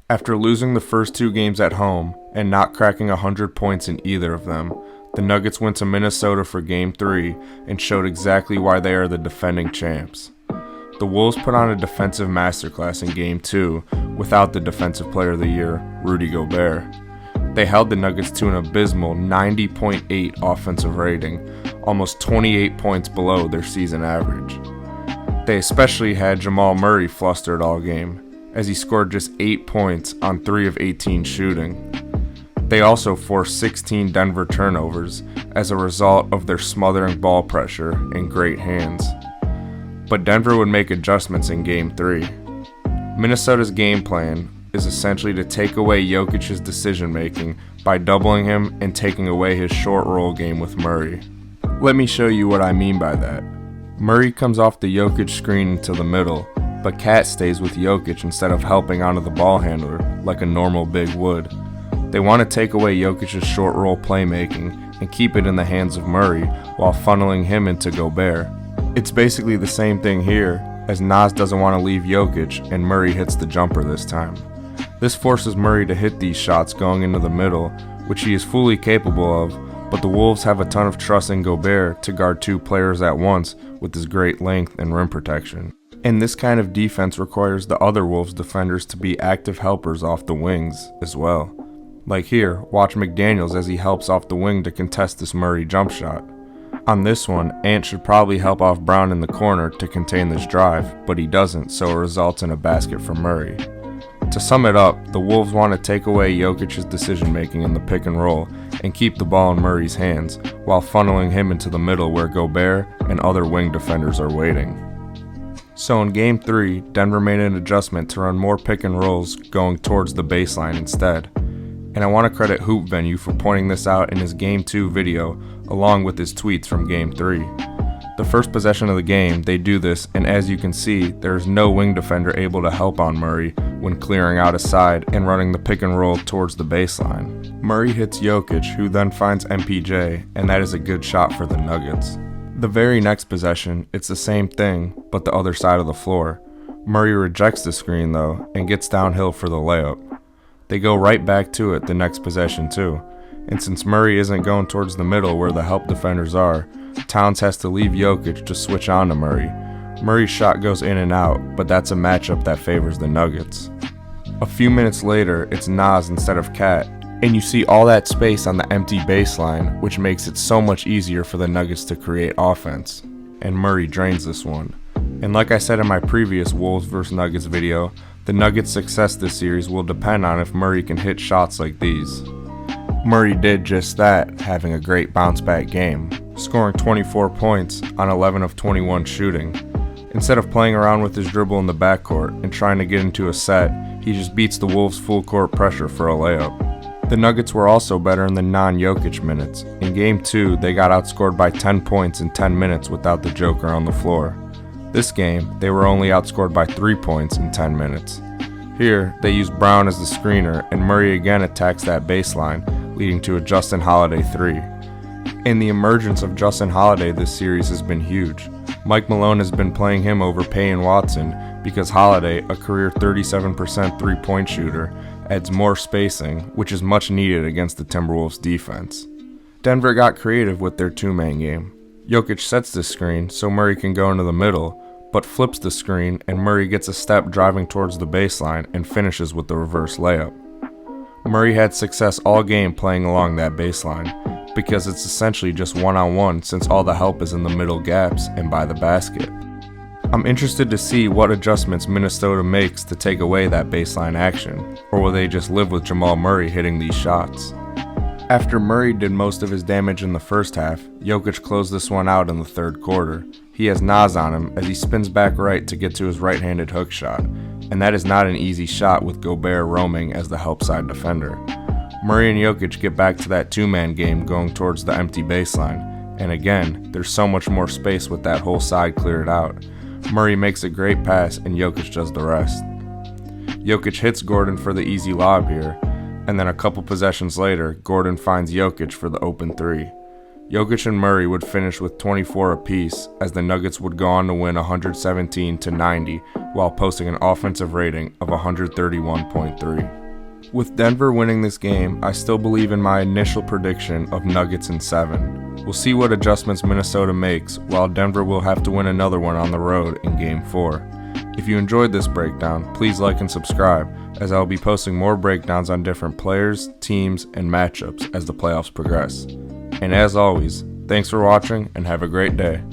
After losing the first two games at home and not cracking 100 points in either of them, the Nuggets went to Minnesota for Game 3 and showed exactly why they are the defending champs. The Wolves put on a defensive masterclass in Game 2 without the Defensive Player of the Year, Rudy Gobert. They held the Nuggets to an abysmal 90.8 offensive rating, almost 28 points below their season average. They especially had Jamal Murray flustered all game, as he scored just 8 points on 3 of 18 shooting. They also forced 16 Denver turnovers as a result of their smothering ball pressure and great hands. But Denver would make adjustments in Game 3. Minnesota's game plan is essentially to take away Jokic's decision-making by doubling him and taking away his short roll game with Murray. Let me show you what I mean by that. Murray comes off the Jokic screen into the middle, but Cat stays with Jokic instead of helping onto the ball handler like a normal big would. They want to take away Jokic's short roll playmaking and keep it in the hands of Murray while funneling him into Gobert. It's basically the same thing here, as Naz doesn't want to leave Jokic and Murray hits the jumper this time. This forces Murray to hit these shots going into the middle, which he is fully capable of, but the Wolves have a ton of trust in Gobert to guard two players at once with his great length and rim protection. And this kind of defense requires the other Wolves defenders to be active helpers off the wings as well. Like here, watch McDaniels as he helps off the wing to contest this Murray jump shot. On this one, Ant should probably help off Brown in the corner to contain this drive, but he doesn't, so it results in a basket for Murray. To sum it up, the Wolves want to take away Jokic's decision-making in the pick and roll and keep the ball in Murray's hands, while funneling him into the middle where Gobert and other wing defenders are waiting. So in Game 3, Denver made an adjustment to run more pick and rolls going towards the baseline instead. And I want to credit Hoop Venue for pointing this out in his Game 2 video, along with his tweets from Game 3. The first possession of the game, they do this, and as you can see, there is no wing defender able to help on Murray when clearing out a side and running the pick and roll towards the baseline. Murray hits Jokic, who then finds MPJ, and that is a good shot for the Nuggets. The very next possession, it's the same thing, but the other side of the floor. Murray rejects the screen though, and gets downhill for the layup. They go right back to it the next possession too, and since Murray isn't going towards the middle where the help defenders are, Towns has to leave Jokic to switch on to Murray. Murray's shot goes in and out, but that's a matchup that favors the Nuggets. A few minutes later, it's Naz instead of Cat, and you see all that space on the empty baseline, which makes it so much easier for the Nuggets to create offense. And Murray drains this one. And like I said in my previous Wolves vs Nuggets video, the Nuggets' success this series will depend on if Murray can hit shots like these. Murray did just that, having a great bounce-back game, scoring 24 points on 11 of 21 shooting. Instead of playing around with his dribble in the backcourt and trying to get into a set, he just beats the Wolves' full-court pressure for a layup. The Nuggets were also better in the non-Jokic minutes. In Game 2, they got outscored by 10 points in 10 minutes without the Joker on the floor. This game, they were only outscored by 3 points in 10 minutes. Here, they used Brown as the screener, and Murray again attacks that baseline, leading to a Justin Holiday 3. And the emergence of Justin Holiday this series has been huge. Mike Malone has been playing him over Peyton Watson because Holiday, a career 37% three-point shooter, adds more spacing, which is much needed against the Timberwolves defense. Denver got creative with their two-man game. Jokic sets the screen so Murray can go into the middle, but flips the screen and Murray gets a step driving towards the baseline and finishes with the reverse layup. Murray had success all game playing along that baseline, because it's essentially just one-on-one since all the help is in the middle gaps and by the basket. I'm interested to see what adjustments Minnesota makes to take away that baseline action, or will they just live with Jamal Murray hitting these shots? After Murray did most of his damage in the first half, Jokic closed this one out in the third quarter. He has Naz on him as he spins back right to get to his right-handed hook shot, and that is not an easy shot with Gobert roaming as the help side defender. Murray and Jokic get back to that two-man game going towards the empty baseline, and again, there's so much more space with that whole side cleared out. Murray makes a great pass and Jokic does the rest. Jokic hits Gordon for the easy lob here, and then a couple possessions later, Gordon finds Jokic for the open three. Jokic and Murray would finish with 24 apiece as the Nuggets would go on to win 117-90 while posting an offensive rating of 131.3. With Denver winning this game, I still believe in my initial prediction of Nuggets in 7. We'll see what adjustments Minnesota makes, while Denver will have to win another one on the road in Game 4. If you enjoyed this breakdown, please like and subscribe, as I will be posting more breakdowns on different players, teams, and matchups as the playoffs progress. And as always, thanks for watching and have a great day.